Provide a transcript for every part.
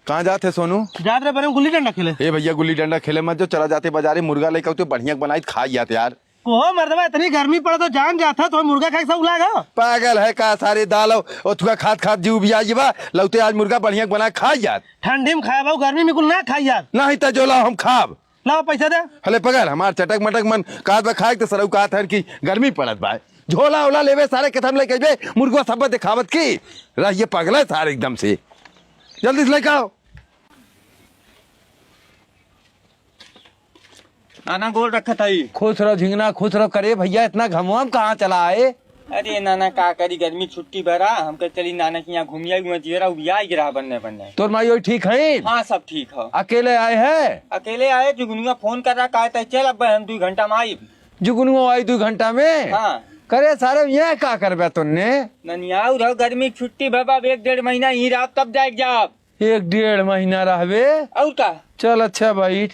कहाँ जाते सोनू? जात रहे बने गुल्ली डंडा खेले। ए भैया गुल्ली डंडा खेले मत जो, चला जाते बाजारे मुर्गा लेकर तो बढ़िया बनाई खा जाते यार। ओहो मर्दवा इतनी गर्मी पड़े तो जान जाता तो मुर्गा खाए सब उलागा। पागल है का सारे दाल और थुआ खाद खाद जीव भी आई बा लौते आज मुर्गा बढ़िया बना खा जात। ठंडी में खाए गर्मी में कुल ना खाई यार। नहीं तो जो लाओ हम खाब। लाओ पैसा दे। हले पगल हमार चटक मटक मन कात बा खाए तो सरऊ कात है कि गर्मी पड़त बा। झोला ओला लेवे सारे कथम लेके बे मुर्गा सब दिखावत की रह ये पगला है सारे एकदम से। जल्दी से लेके आओ। नाना गोल रखा था ही। खुश रहो झिंगना खुश रहो। करे भैया इतना घमवाम कहाँ चला आए? अरे नाना का करी गर्मी छुट्टी भरा हमको चली नाना के यहाँ घूमिया जीरा उबिया गिरा बनने। तोर माई ठीक है? हाँ सब ठीक है। अकेले आए हैं? अकेले आए जुगनुआ फोन कर रहा कहा चल अब हम 2 घंटा में आई। जुगनुआ आई 2 घंटा में? हाँ करे सारे ये का करबे तुमने? ननिया रहो गर्मी छुट्टी बाबा 1-1.5 महीना ही रहा तब जाए जाओ। 1-1.5 महीना रहबे? और का चल अच्छा भाई।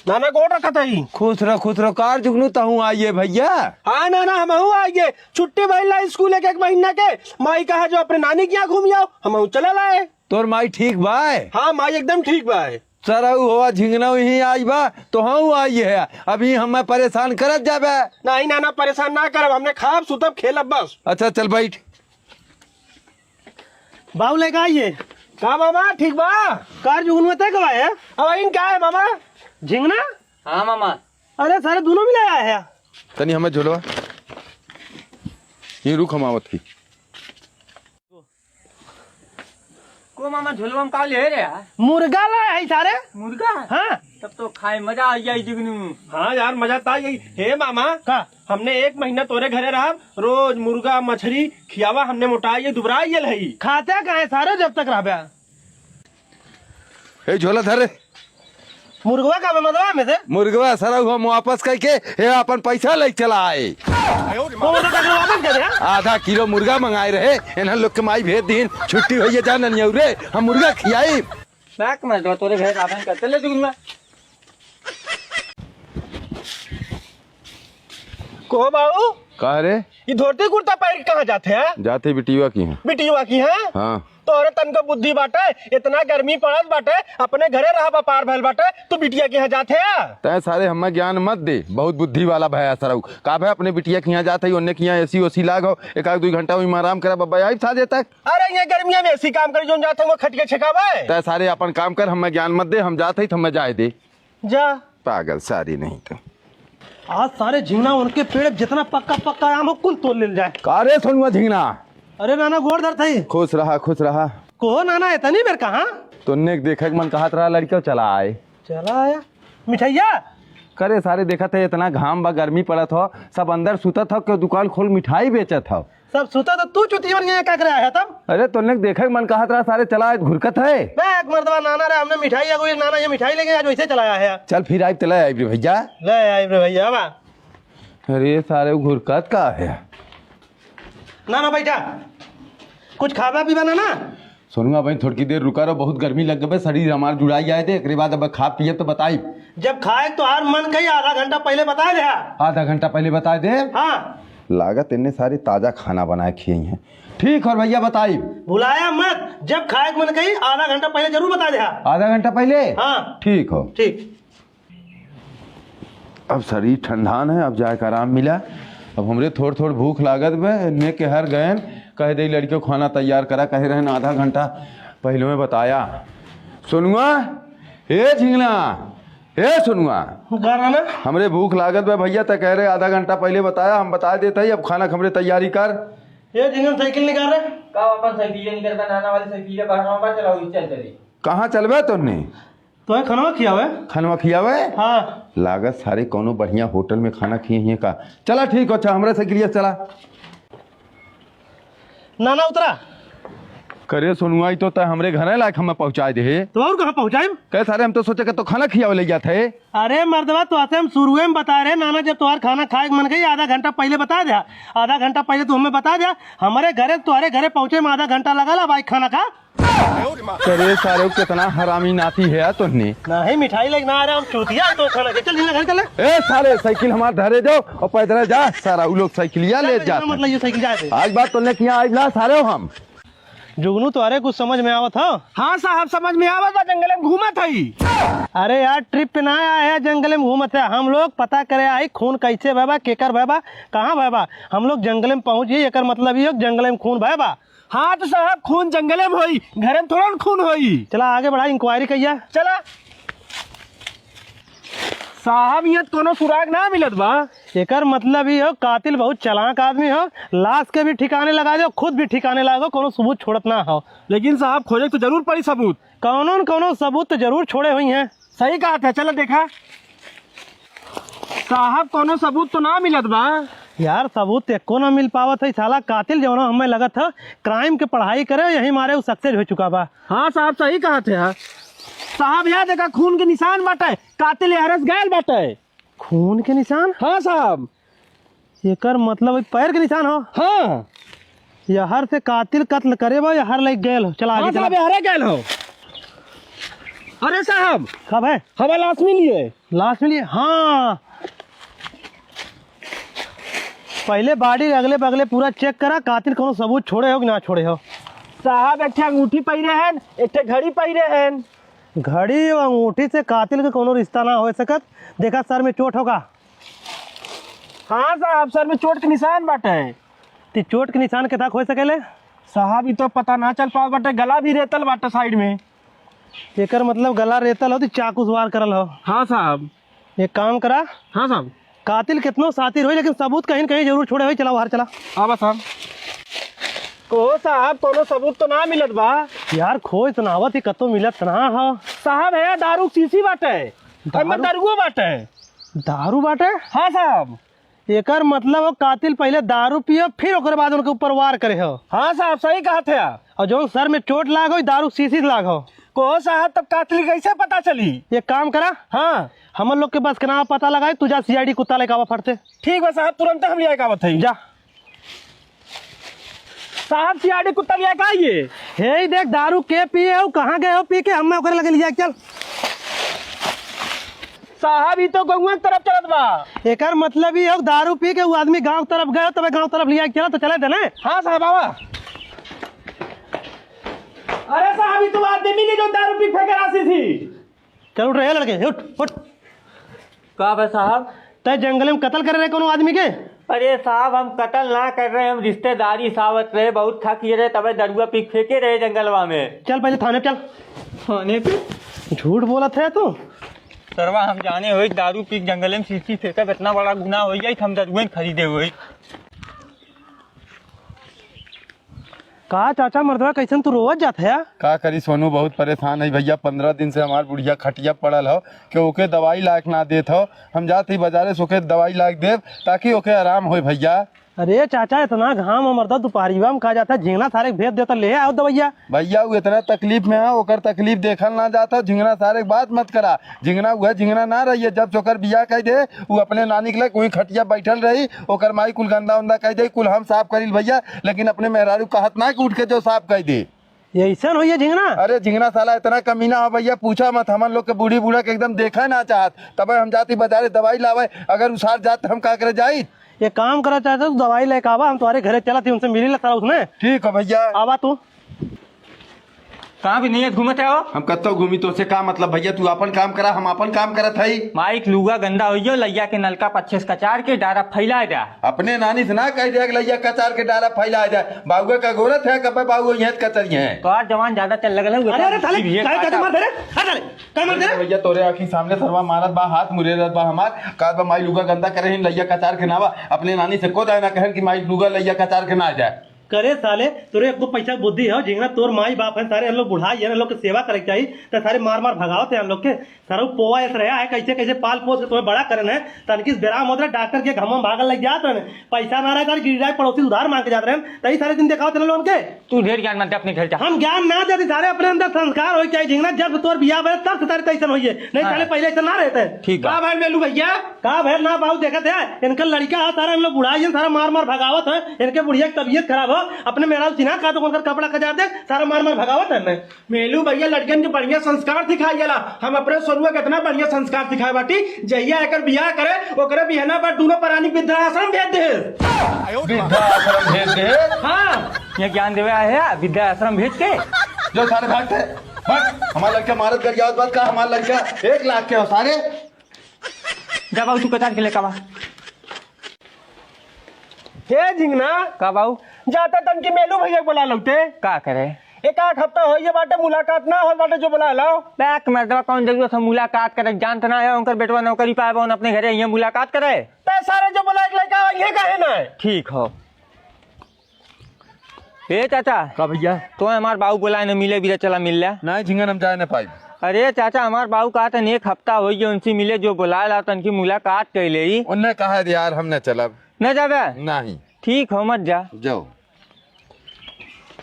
नाना गोट रखा था ही। खुश रहो कार जुगनू तहू आइए भैया। हाँ नाना हम आइए छुट्टी भैया स्कूल 1 महीना के। माई कहा जो अपने नानी के यहाँ घूम आओ हम चले लाए। तोर माई ठीक बाय? हाँ माई एकदम ठीक बाय। सरऊ हुआ झिंगना ही आई बा तो हाँ आई है अभी हमें परेशान करत जाबे। नहीं नाना परेशान ना करब हमने खाब सुतब खेलब बस। अच्छा चल बैठ। बाबू लेके आइए। का मामा ठीक बा? कार जुगनू तय कब आए? अब इन क्या है मामा? झिंगना? हाँ मामा। अरे सारे दोनों मिले आए हैं। तनी हमें झोलवा ये रुक हमावत की को मामा झोलवा में का ले रहे हैं? मुर्गा लाए है सारे। मुर्गा? हाँ तब तो खाए मजा आ जाए जुगनू। हाँ यार मजा था यही। हे मामा का हमने 1 महीना तोरे घरे रहा रोज मुर्गा मछली खियावा हमने मोटाई दुबरा है खाते कहा सारे जब तक रह। झोला धरे मुर्गवा का मदवा में से मुर्गवा सरा हुआ वापस करके हे अपन पैसा ले चला आए। वापस कर। आधा किलो मुर्गा मंगाए रहे इन्हें लोग के माई भेज दीन छुट्टी हुई जान रे हम मुर्गा खियाई। बैक में दो तोरे भेज आपन करते ले जुगनुआ। को बाबू कह रे ये धोती कुर्ता पहन कहाँ जाते हैं? जाते बिटिया की हैं। बिटिया की है? हाँ तोरे तन को बुद्धि बाटे इतना गर्मी पड़त बाटे अपने घरे रहा व्यापार भैल बाटे तू बिटिया के यहाँ जाते हैं? तय सारे हमें ज्ञान मत दे बहुत बुद्धि वाला भैया सरऊ का भाई अपने बिटिया के यहाँ जाते ही उन्ने के यहाँ एसी ओसी लागो 1-2 घंटा में आराम करा बब्बा आई साजे तक। अरे ये गर्मिया में ऐसी काम कर जो जाते वो खटिया छकावे। तय सारे अपन काम कर हमें ज्ञान मत दे हम जाते ही तो हमें जाए दे। जा पागल सारी नहीं तो आज सारे झिंगना उनके पेड़ जितना पक्का आम हो कुल तोड़ ले जाए। का रे सोनुआ झिंगना? अरे नाना गोड़ दर थी। खुश रहा। को नाना इतनी बेर कहाँ? तुमने देखे मन कहा रहा लड़कियों चला आए। चला आया मिठाइया करे सारे देखा थे इतना घाम बा गर्मी पड़त हो सब अंदर सुतत हो दुकान खोल मिठाई बेचत हो सब सुता तो तू चुती बन गया क्या कर आया तब? अरे तुमने देखे मन कहा रहा सारे चला आए घुरकत है। एक मर्दबा नाना रे हमने मिठाई कोई नाना ये मिठाई लेके आज वैसे चलाया है। चल फिर आई चला आई भैया ले आई भैया बा। अरे सारे घुरकत का है। नाना बैठा कुछ खावा पीवा ना? सोनुआ भाई थोड़ी देर रुका रहो बहुत गर्मी लग गए शरीर हमारे जुड़ाई जाए थे एक बाद अब खा पिए तो बताई। जब खाए तो हर मन कही आधा घंटा पहले बता दे। आधा घंटा पहले बता दे। हाँ लागत इन्हें सारी ताजा खाना बनाए खिए हैं। ठीक और भैया बताई बुलाया मत जब खाए मन कही आधा घंटा पहले जरूर बता दे। आधा घंटा पहले? हाँ ठीक हो। ठीक। अब शरीर ठंडान है अब जाके आराम मिला। अब हमरे थोड़ भूख लागत में के हर गए कह दे लड़कियों खाना तैयार करा कहे रहे आधा घंटा पहले में बताया। सुनुआ हे झिंगना हे सुनुआ हमरे भूख लागत में भैया तो कह रहे आधा घंटा पहले बताया हम बता देते ही अब खाना खमरे तैयारी कर। ये झिंगन साइकिल निकाल रहे का अपन साइकिल निकल कर नाना वाली साइकिल बाहर पर चलाओ चल चली। कहाँ चलबे तुमने? तो खाना खियावे। खाना खियावे? हाँ लागत सारे कोनो बढ़िया होटल में खाना खिए का। चला ठीक हो अच्छा हमरा साइकिल चला। नाना उतरा करे सोनुआ तो तय हमरे घर लायक हमें पहुँचा दे। तो और कहाँ पहुँचाए? कहे सारे हम तो सोचे कि तो खाना खियावे ले गया थे। अरे मर्दवा तो ऐसे हम शुरू में बता रहे नाना, जब तुम्हारा खाना खाए मन गई आधा घंटा पहले बता दिया, आधा घंटा पहले तू हमें बता दिया, हमारे घरे तुम्हारे घरे पहुँचे में आधा घंटा लगा ला भाई खाना खा। करे सारे कितना हरामी नाती है यार तुमने। नहीं मिठाई लेके आ रहा हम चूतिया तो खाना के चल घर चले। ए सारे साइकिल हमारे धरे जाओ और पैदल जा सारा वो लोग साइकिलिया ले जाते। मतलब ये साइकिल जाए आज बात तुमने किया आज ला सारे हो हम जुगनू तुम्हारे कुछ समझ में आवत हो? हाँ साहब समझ में आवत था, जंगल में घूमत है। अरे यार ट्रिप पे ना आया है, जंगल में घूमत है। हम लोग पता करे आई खून कैसे बहबा, केकर बहबा, कहाँ बहबा। हम लोग जंगल में पहुँच गए, एक मतलब ये जंगल में खून बहबा। हाँ तो साहब खून जंगल में होई, घर में थोड़ा खून होई। चला आगे बढ़ा इंक्वायरी कहिया। चला साहब यहाँ कोनो सुराग ना मिलत बा। एकर मतलब ही हो कातिल बहुत चालाक आदमी हो, लाश के भी ठिकाने लगा दो, खुद भी ठिकाने लगा, कोनो सबूत छोड़त ना हो। लेकिन साहब खोजे तो जरूर पड़ी सबूत, कौनो न कौनो सबूत तो जरूर छोड़े हुई हैं। सही कहा था, चलो देखा साहब कोनो सबूत तो ना मिलत बा। यार सबूत एको ना मिल पावत है, साला कातिल जो हमें लगत है क्राइम के पढ़ाई करे यही मारे वो सक्सेस हो चुका बा। हाँ साहब सही कहा थे यार। साहब यहाँ देखा खून के निशान बाटे, कातिल हरस गैल बाटे। खून के निशान? हाँ साहब। एकर मतलब पैर के निशान हो? हाँ। यहर से कातिल कत्ल करे बा, यहर लग गैल हो। चला आगे चला। यहर गैल हो। अरे साहब कब है? हमें लाश मिली है। लाश मिली है? हाँ पहले बॉडी अगले बगले पूरा चेक करा, कातिल कोनो सबूत छोड़े हो कि ना छोड़े हो। साहब एक अंगूठी पहिरे हैं, एक घड़ी पहिरे हैं। घड़ी और अंगूठी से कातिल का कोनो रिश्ता ना हो सकत। देखा सर में चोट होगा? हाँ साहब सर में चोट के निशान बाटे। ती चोट के निशान के तक हो सकेले? साहब ये तो पता ना चल पाओ बाटे, गला भी रेतल बाटे साइड में। एकर मतलब गला रेतल हो तो चाकू सवार करल हो? हाँ साहब। एक काम करा। हाँ साहब। कातिल कितनो सातिर हो लेकिन सबूत कहीं न कहीं जरूर छोड़े हो। चला बाहर चला। हाँ बस साहब। को साहब कोनो सबूत तो ना मिलत बा। यार खोज तो नावत ही कतो मिलत ना हो। साहब है दारू शीशी बाटे, दारू बाटे। दारू बाटे? हाँ साहब। एकर मतलब वो कातिल पहले दारू पियो फिर ओकर बाद उनके ऊपर वार करे हो। हाँ साहब सही कहा थे। और जो सर में चोट लाग हो दारू शीशी लाग हो। को साहब तब कातिल कैसे पता चली? एक काम करा। हाँ हम लोग के बस के नाम पता लगाए, तुझा सीआईडी कुत्ता लेके आवा फटते। ठीक है साहब तुरंत हम लिया आवत है। जा साहब सीआईडी कुत्ता लिया का ये? हे देख दारू के पिए हो, कहाँ गए हो पी के, हमें ओकरे लगे लिया। चल साहब ये तो गौवा की तरफ चलत बा। एकर मतलब ही हो दारू पी के वो आदमी गांव तरफ गए, तब गांव तरफ लिया चला तो चले देने। हाँ साहब आवा। अरे साहब ये तो आदमी मिली जो दारू पी फेंके रासी थी। चल उठ रहे लड़के, उठ उठ। का बे साहब? तय जंगल में कत्ल कर रहे कोनो आदमी के? अरे साहब हम कत्ल ना कर रहे, हम रिश्तेदारी सावत रहे, बहुत थक रहे, तबे दरुआ पी फेंके रहे जंगलवा में। चल पहले थाने चल। थाने पे? झूठ बोला थे तू। सरवा हम जाने हुई दारू पी जंगल में शीशी फेंका, इतना बड़ा गुनाह हो जाए हम दरुआ खरीदे हुए। कहा चाचा मर्दवा कैसन तू रोज जाता है? का करी सोनू बहुत परेशान है भैया, 15 दिन से हमार बुढ़िया खटिया पड़ल हो कि ओके दवाई लायक ना देत हो। हम जाते ही बाजारे से ओके दवाई लायक देव ताकि ओके आराम हो भैया। अरे चाचा इतना घाम मर्दा दोपहरिया में कहा जाता है झिंगना सारे भेज देता, ले आओ दवैया। भैया वो इतना तकलीफ में है, ओकर तकलीफ देखल ना जाता। झिंगना सारे बात मत करा, झिंगना हुआ झिंगना ना रही है। जब चोकर बिया कह दे वो अपने नानी के वही खटिया बैठल रही, ओकर माई कुल गंदा उंदा कह दे, कुल हम साफ करिल भैया, लेकिन अपने मेहरारू कहत ना कि उठ के जो साफ कह दे। ऐसा हो झिंगना? अरे झिंगना साला इतना कमीना हो भैया, पूछा मत। हम लोग के बूढ़ी बूढ़ा के एकदम देखा ना चाहत, तब हम जाती बाजारे दवाई लावे। अगर उसार जात हम का करे जाई? ये काम करा चाहते तो दवाई लेके आवा, हम तुम्हारे घरे चला थी, उनसे मिली लगता उसने। ठीक है भैया आवा तू। कहाँ भी नहीं है घूमते हो? हम कत्तो घूमी तो से का मतलब भैया, तू अपन काम करा हम अपन काम करत हई। माइक लुगा गंदा हो लैया के नलका पच्चीस कचार के डारा फैला जा। अपने नानी से ना कह दिया लैया कचार के डारा फैला जाए। बाबुआ का गोरत है कब बाबू यहाँ कचरी है। कार जवान ज्यादा चल लगे भैया तोरे आखी सामने सरवा मारत बा, हाथ मुरे रत बा हमार का बा माई लुगा गंदा करे लैया कचार के नावा। अपने नानी से को जाए ना कहन कि माई लुगा लैया कचार के ना जाए। करे साले तोरे एक दो पैसा की बुद्धि हो जिंगना तोर माई बाप है सारे हम लोग बुढ़ाई है हम लोग की सेवा करे चाहिए तो सारे मार मार भगावते हम लोग के सारा पोवा ऐसा रहा है कैसे कैसे पाल पोस के तुम्हें बड़ा करन है तनकिस बेराम होता है डॉक्टर के घमम भागल लग जात रहे पैसा ना रहा गिर जाए पड़ोसी उधार मांग के जाते रहे तही सारे दिन दिखाओ तेरे लोग के तू ढेर ज्ञान मानते अपने घर जा। हम ज्ञान ना देते सारे अपने अंदर संस्कार हो चाहिए जिंगना जब तोर बियाह भरे तब से सारे तैसन होइए नहीं साले पहले ऐसा ना रहते ठीक है। का भाई मेलू भैया का भाई ना बाबू देखते हैं इनका लड़का है सारा हम लोग बुढ़ाई है सारा मार मार भगावत है इनके बुढ़िया की तबीयत खराब हो अपने मेरा चिन्हा का तो उनका कपड़ा कजार दे सारा मार मार भगावत है मेलू भैया लड़कन के बढ़िया संस्कार सिखाई जाला हम अपने सोनुआ कितना बढ़िया संस्कार सिखाए बाटी जहिया एकर बियाह करे ओकरे बिहना पर दोनों प्राणी वृद्धाश्रम भेज दे वृद्धाश्रम भेज दे। हाँ ये ज्ञान देवे आए है विद्या आश्रम भेज के। जो सारे भागते भाग हमारा लड़का मारत कर गया बात का हमारा लड़का 1 लाख के हो सारे। जा बाबू तू कतार के ले का बा हे झिंगना का बाबू जाता तन की मेलू भैया बुला लगते का करे एक आध हफ्ता हो ये बाटे मुलाकात ना हो बाटे जो बुला लाओ बैक मर्दवा कौन जरूरत है मुलाकात करे जानत ना है उनकर बेटवा नौकरी पाए बा अपने घरे ये मुलाकात करे ते सारे जो बुला लड़का ये काहे ना ठीक हो। ए चाचा का भैया तो हमार बाबू बोला न मिले भी चला मिल लिया नहीं झिंगन हम जाए ना पाई। अरे चाचा हमार बाबू कहा था 1 हफ्ता हो गया उनसे मिले जो बुला ला तो उनकी मुलाकात कर ले उनने कहा है यार हम न चलब न जावे नहीं। ठीक हो मत जा जाओ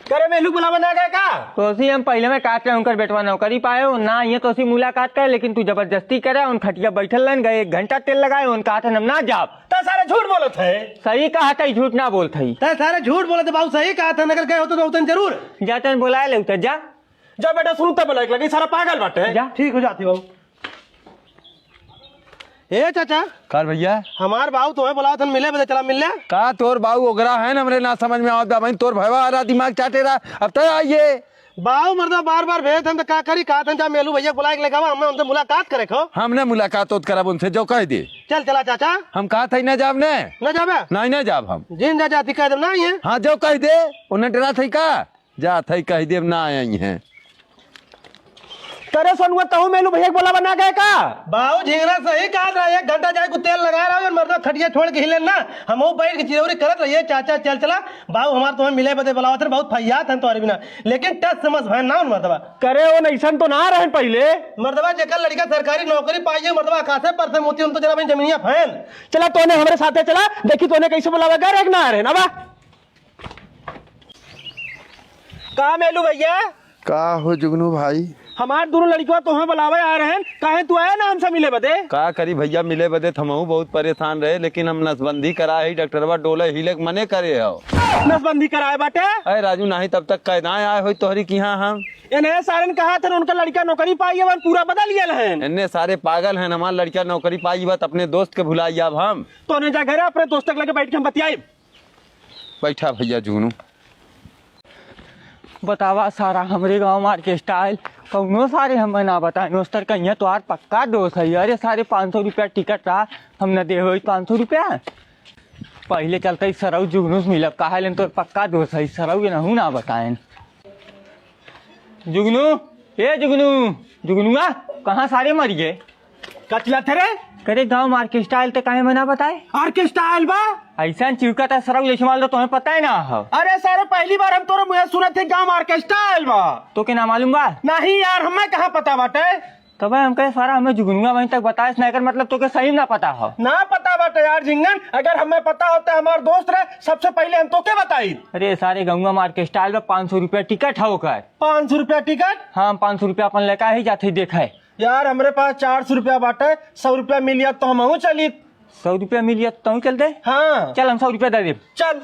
करे मेलू बुलावा ना गए का तो उसी हम पहले में काट रहे उनकर बेटवा नौकरी पाए हो ना ये तो उसी मुलाकात करे लेकिन तू जबरदस्ती करे उन खटिया बैठल रहन गए 1 घंटा तेल लगाए उन कहा था हम ना जाब ते सारे झूठ बोलत है सही कहा था झूठ ना बोल थी ते सारे झूठ बोलत बाबू सही कहा था नगर गए हो तो उतन जरूर जाते बुलाए ले उतर जा जब बेटा सुनू तब बुलाए लगे सारा पागल बाटे जा। ठीक हो जाती बाबू ए चाचा कार भैया हमार बाबू तुम्हें बुलाओ थन मिले बजे चला मिल ले का तोर बाबू ओगरा है ना हमरे ना समझ में आवत भाई तोर भैया आ रहा दिमाग चाटे रहा अब तो आइए बाबू मर्दा बार बार भेज हम तो का करी कहा था जा मेलू भैया बुलाए के लेगा हमें उनसे मुलाकात करे खो हमने मुलाकात होत करब उनसे जो कह दे चल चला चाचा हम कहा था न जाब ने न जाबे नहीं न जाब हम जिन जा जाती कह दे ना ये हाँ जो कह दे उन्हें डरा थी का जा थी कह दे ना आई हैं करे सोनुआ तहु मेलू भैया बोला बना गए का बाबू झिंगरा सही कहा था 1 घंटा जाए को तेल लगा रहा है और मर्दा खटिया छोड़ के हिले ना हम बैठ के चिरौरी करत रहिए चाचा चल चला बाबू हमार तुम्हें मिले बदे बुलावत रहे बहुत फैयात हैं तुम्हारे बिना लेकिन टच समझ है ना मर्दबा करे वो नैसन तो ना रहे पहले मर्दबा जेकर लड़का सरकारी नौकरी पाई मर्दबा आकाशे पर से मोती उन तो जरा अपनी जमीनिया फैन चला तोने हमारे साथे चला देखी तोने कैसे बुलावा कर एक ना रहे ना बा का मेलू भैया का हो जुगनू भाई हमार दोनों लड़कियों तो हम बुलावे आ रहे हैं काहे तू आया ना हमसे मिले बदे का करी भैया मिले बदे थमहू बहुत परेशान रहे लेकिन हम नसबंदी करा है डॉक्टरवा डोले हिले मने करे हो नसबंदी कराए बाटे अरे राजू नहीं तब तक कैदा आए हो तोहरी की हम इन्हें सारन कहा था उनका लड़का नौकरी पाई है पूरा बदल लिया है इन्ने सारे पागल हैं हमारा लड़का नौकरी पाई बात अपने दोस्त के भुलाई अब हम तो उन्हें जा घर अपने दोस्त तक लगे बैठ के हम बतियाए बैठा भैया जुगनू बतावा सारा हमरे गांव मार के स्टाइल कौनो सारे हमें ना बताए नोस्तर कहीं तो यार पक्का दोस्त है अरे सारे 500 रुपया टिकट रहा हम न दे हो 500 रुपया पहले चलते सरऊ जुगनू से मिलब कहा लेन तो पक्का दोस्त है सरऊ के नहू ना बताए जुगनू ए जुगनू जुगनुआ कहाँ सारे मर गए कचला थे रे करे गांव मार के स्टाइल तो कहे में ना बताए ऑर्केस्ट्रा बा ऐसा चिवका था सरऊ जैसे मान लो तुम्हें पता है ना हो अरे सारे पहली बार हम तोरे मुझे सुने थे गाँव ऑर्केस्ट्रा बा तो क्या ना मालूम बा नहीं यार हमें कहाँ पता बाटे तो भाई हम कहे सारा हमें जुगनुआ वहीं तक बताए स्नैकर मतलब तो के सही ना पता हो ना पता बाटे यार झिंगन अगर हमें पता होता हमारे दोस्त रहे सबसे पहले हम तो क्या बताई अरे सारे गंगा मार के स्टाइल में 500 रुपया टिकट है होकर 500 रुपया टिकट हाँ 500 रुपया अपन लेकर ही जाते देखे यार हमारे पास 400 रुपया बाटे 100 रुपया मिलिया तो हम चली 100 रुपया मिलिए तो चल दे हाँ चल हम 100 रुपया दे दे चल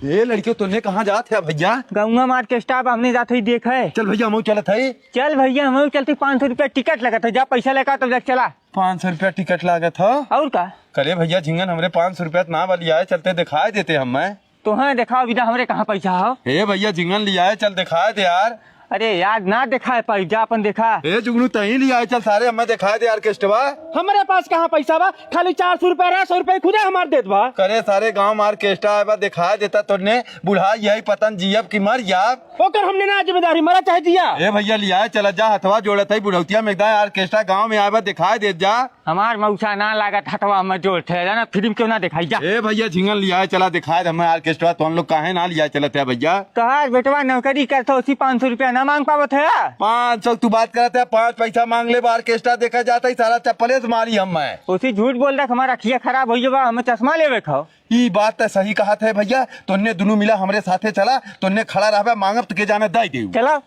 ये लड़के तुमने कहाँ जाते है भैया गंगा मार के स्टाफ हमने जाते ही देखा है चल भैया हम चलत है चल भैया हम चलते 500 रुपया टिकट लगा था जा पैसा लेकर तब तक चला 500 रुपया टिकट लागत हो और का करे भैया झिंगन हमरे 500 रुपया ना वाली आए चलते दिखाए देते हम तो हाँ दिखाओ बिना हमारे कहाँ पैसा हो हे भैया झिंगन लिया है चल दिखाए दे यार अरे यार ना देखा है पैसा अपन देखा हे जुगनू तही लिया है चल सारे हमें दिखाए दे यार केस्टवा हमारे पास कहाँ पैसा बा खाली 400 रुपया रहा 100 रुपया खुदे हमारे देत बा करे सारे गांव मार केस्टा है दिखाए देता तुमने बुढ़ा यही पतन जियब की मर जाब ओकर हमने ना जिम्मेदारी मरा चाहे जिया ए भैया लिया है चला जा हथवा जोड़त है बुढ़ौतिया में यार केस्टा गांव में आए दिखाए दे जा हमार मऊसा ना लागत हटवा में जोर ठहरा ना फिल्म क्यों ना दिखाई जा। ए भैया झिंगन लिया है, चला दिखाए हमें ऑर्केस्ट्रा। तो हम लोग काहे ना लिया चलते है भैया। तोहार बेटवा नौकरी करता उसी 500 रुपया ना मांग पावत है। 500 तू बात करते है, 5 पैसा मांग ले ऑर्केस्ट्रा देखा जाता है, सारा चप्पले से मारी हम मैं। उसी झूठ बोल रहा हमारा अखिया खराब हो जावा, हमें चश्मा लेवे खाओ। ये बात तो सही कहा था भैया। तुन्ने दोनों मिला हमरे साथे चला, तुन्ने खड़ा रहा मांगब तो के जाने दे दे। चलो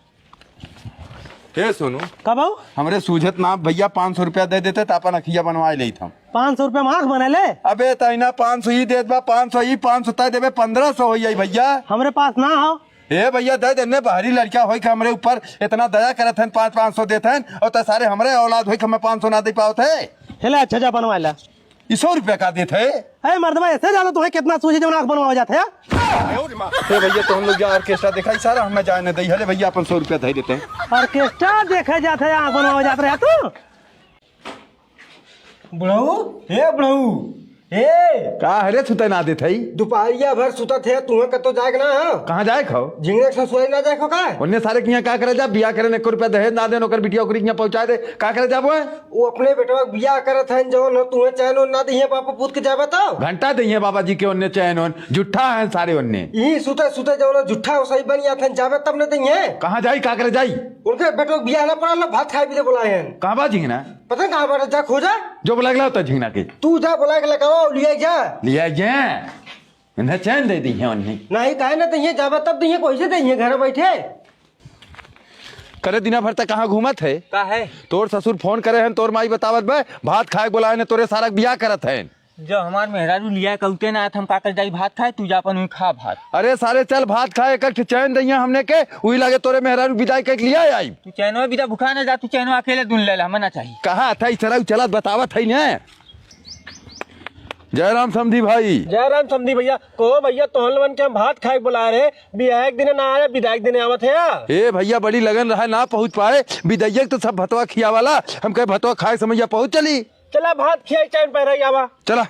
हे सोनू, कब आओ? हमरे सूझत ना भैया 500 रुपया दे देते तो अपन अखिया बनवा ले था। 500 रुपया मांग बना ले। अबे तैना 500 ही दे दबा, 500 ही 500 तय देबे, 1500 हो जाई भैया। हमरे पास ना हो। ए भैया दे देने, बाहरी लड़का होई के हमरे ऊपर इतना दया करत हन, 500 देते हन और तो सारे हमरे औलाद होई के हमें 500 ना दे पाओ थे। हेले अच्छा जा बनवा ला। 100 रुपया का देते है। अरे मर्दवा ऐसे जानो तुम्हें कितना सूझे जब आंख बनवा जाते हैं। ए भैया तो हम लोग जा ऑर्केस्ट्रा दिखाई सारा हमें जाने दे। हले भैया अपन 100 रुपया दे देते हैं। ऑर्केस्ट्रा देखे जाते हैं, आंख बनवा जाते रहे तू। बुढ़ऊ हे बुढ़ऊ हे का हरे सुते ना देते है। दोपहरिया भर सुता थे तुम्हें कतो जाग ना हो। कहां जाए खाओ? झिंगने से सोई ना देखो का। उन्ने सारे किया का करे जा, बिया करे 1 रुपया दहेज ना दे, नौकर बिटिया ओकरी किया पहुंचा दे, का करे जाबो है? वो अपने बेटवा बियाह करत हैं जो न तुम्हें चैन ना दिए बापा पूत के जाबे तो घंटा दइए बाबा जी के उन्ने चैन उन जुट्ठा है सारे उन्ने। यही सुते सुते जो न झूठा सही बनिया थे जाबे तब न दिए। कहां जाई का करे जाई? उनके बेटवा बियाह ना पड़ा भात खाए भी दे बुलाए हैं। कहां बा झिंगना? पता कहां बात जा खोजा जो लगला होता झिंगना के तू जा बुला के लगाओ लिया जा। लिया जे इन्हें चैन दे दी है उन्हें। नहीं काहे ना दिए जाबे तब दिए कैसे दिए घर बैठे। करे दिना भर तक कहाँ घूमत है? का है तोर ससुर फोन करे हैं, तोर माई बतावत बे भात खाए बुलाए ने, तोरे सारा बियाह करत हैं। जो हमार मेहरारू लिया कहते ना हम का कर जाई भात खाए, तू जा अपन वहीं खा भात। अरे सारे चल भात खाए, एक चैन दइया हमने के वही लागे तोरे मेहरारू विदाई के लिया आई। तू चैनो भी भुखा ना जा, तू चैनो अकेले दुन ले ला, हमें ना चाहिए। कहा था चला चलत बतावत है ने। जयराम समधी भाई। जयराम समधी भैया को भैया तोहन लोगन के हम भात खाए बुला रहे, बियाह एक दिन ना आया, विदाई दिन आवत है। ए भैया बड़ी लगन रहा ना पहुंच पाए, विदैयक तो सब भतवा खिया वाला, हम कहे भतवा खाए समझिया पहुंच चली। चला भात खिया चैन पहरा आवा। चला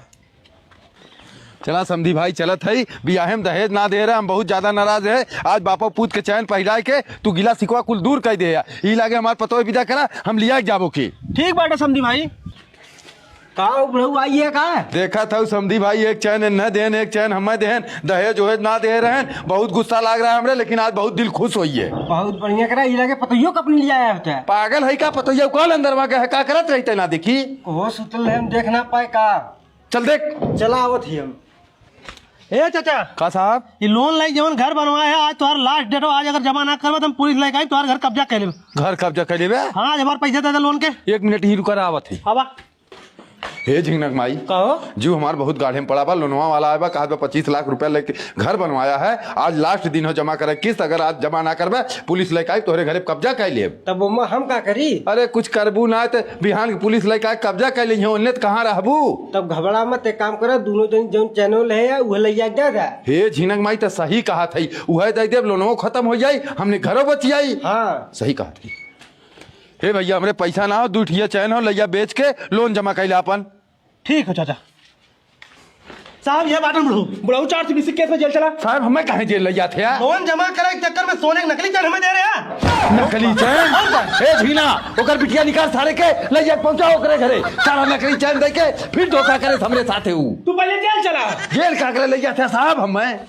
चला समधी भाई चलत है, बियाह में दहेज ना दे रहे, हम बहुत ज्यादा नाराज है। आज बापा पूत के चैन पहराए के तू गिला सिकवा कुल दूर कर दे। ई लागे हमार पतो विदा करा, हम लिया जाबो की। ठीक बाटे समधी भाई। का बुढ़ऊ आइए का देखा था समधी भाई, एक चैन न देन एक चैन हमें देन, दहेज वहेज ना दे रहे हैं। बहुत गुस्सा लग रहा है हमरे, लेकिन आज बहुत दिल खुश हुई है। बहुत बढ़िया करा ये लगे पतइयो कपनी लिया आया होता है। पागल है का पतो कौन अंदर वहां है, का करत रहते ना देखी। वो सुतल है हम देख ना पाए का। चल देख। चला आवत ही हम। ए चाचा का साहब ये लोन लाई जवन घर बनवाए है, आज तुम्हारा लास्ट डेट हो, आज अगर जमा ना करवा तो हम पुलिस लेके आई, तुम्हारा घर कब्जा कर ले। घर कब्जा कर लेबे। हाँ आज हमारे पैसे दे दे लोन के। 1 मिनट ही रुका आवत है। आवा हे झिंगनक माई कहो। जीव हमार बहुत गाढ़े में पड़ा बा, लोनवा वाला आया बा, कहा 25 लाख रुपया लेके घर बनवाया है। आज लास्ट दिन हो जमा करे किस्त, अगर आज जमा ना करबे पुलिस लेके आई तोहरे घरे कब्जा कर ले। तब उम्मा हम का करी। अरे कुछ करबू ना तो बिहान की पुलिस लेके आई कब्जा कर ली, उन्ने तो कहाँ रहबू। तब घबरा मत, एक काम करो दोनों जन जो चैनल है वो ले जा। हे झिंगनक माई तो सही कहा थी, वह दे देव लोनवा खत्म हो जाई, हमने घरों बच जाई। हाँ सही कहा थी। हे भैया हमरे पैसा ना हो, दूठिया चैन हो लैया बेच के लोन जमा कैला अपन। ठीक हो चाचा साहब। ये बाटन बुढ़ऊ 420 केस में जेल चला। साहब हमें कहे जेल लैया थे? लोन जमा करे के चक्कर में सोने के नकली चैन हमें दे रहे हैं। नकली चैन? ए झीना ओकर बिटिया निकाल सारे के लैया पहुंचाओ ओकरे घरे, सारा नकली चैन दे के फिर धोखा करे हमरे साथे। तू पहले जेल चला। जेल का करे लैया थे साहब हमें।